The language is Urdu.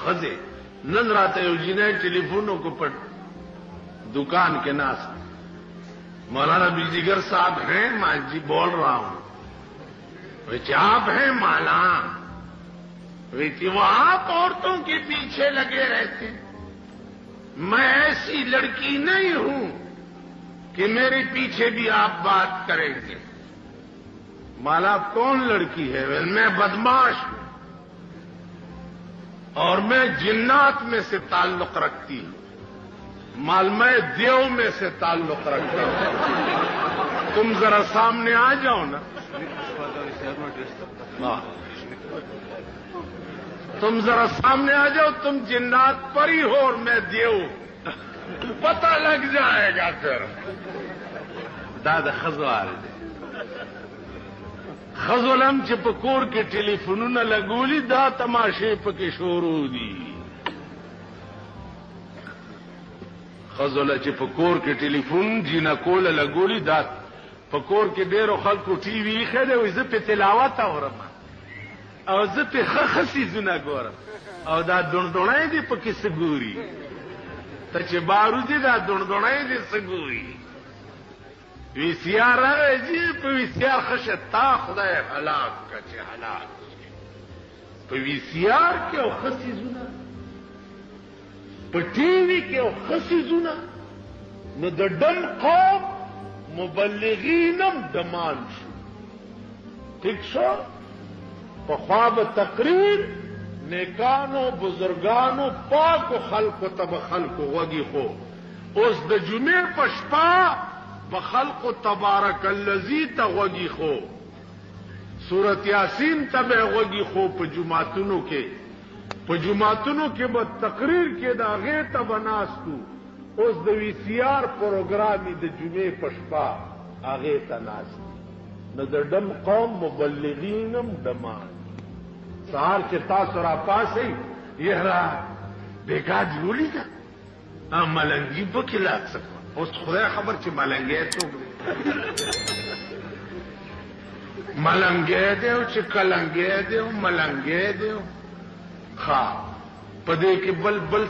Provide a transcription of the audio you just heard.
خزے نن راتے یو جنہیں ٹیلیفونوں کو پر دکان کے ناس مولانا بیجیگر صاحب ہیں، میں جی بول رہا ہوں آپ ہیں مالا وہ آپ عورتوں کے پیچھے لگے رہتے، میں ایسی لڑکی نہیں ہوں کہ میرے پیچھے بھی آپ بات کریں گے۔ مالا کون لڑکی ہے؟ میں بدماش ہوں اور میں جنات میں سے تعلق رکھتی ہوں، مال میں دیو میں سے تعلق رکھتا ہوں۔ تم ذرا سامنے آ جاؤ نا، تم ذرا سامنے آ جاؤ، تم جنات پری ہو اور میں دیو، پتہ لگ جائے گا پھر۔ دادا خزوار خزولم چې په کور کې ټلیفونونه لګولي، دا تماشې پکې شروع دي۔ خزوله چې په کور کې ټلیفون جینا کوله لګولي، دا په کور کې ډېرو خلکو ټي وي ایښی دی، وایي زه پې تلاوت اورم او زه پې ښه څیزونه ګورم، او دا دوڼدوڼی دی پکې څه ګوري؟ ته چې باروزي دا دوڼدوڼی دی څه ګوري؟ وی سی آر راغی جی په وی سی آر خشه تا خدای هلاک که چې هلاک په وی سی آر کې او ښه څیزونه، په ټي وي کې او ښه څیزونه، نو د ډم قوم مبلغین هم ډمان شو۔ ٹھیک شو؟ پخوا به تقریر نیکانو بزرگانو پاکو خلقو ته به خلقو غوږی خو، اوس د جمعې په شپه بخلق تبارک الذی ته غوږی خو، سورت یاسین ته به غوږی خو په جماعتونو کې، په جماعتونو کې به تقریر کې د هغې ته به ناستو، اوس د وی سی آر پروګرام د جمعې په شپه هغې ته ناست، نو د ډم قوم مبلغین هم ډمان۔ سهار چې تاسو راپاسئ یاره بیګا دې ولیده ملنګي پکې لاک سکو، اوس خدای خبر چې ملنګی څوک دی، ملنګی دی او چې کلنګی دی او ملنګی دی، ښه په دې کې بل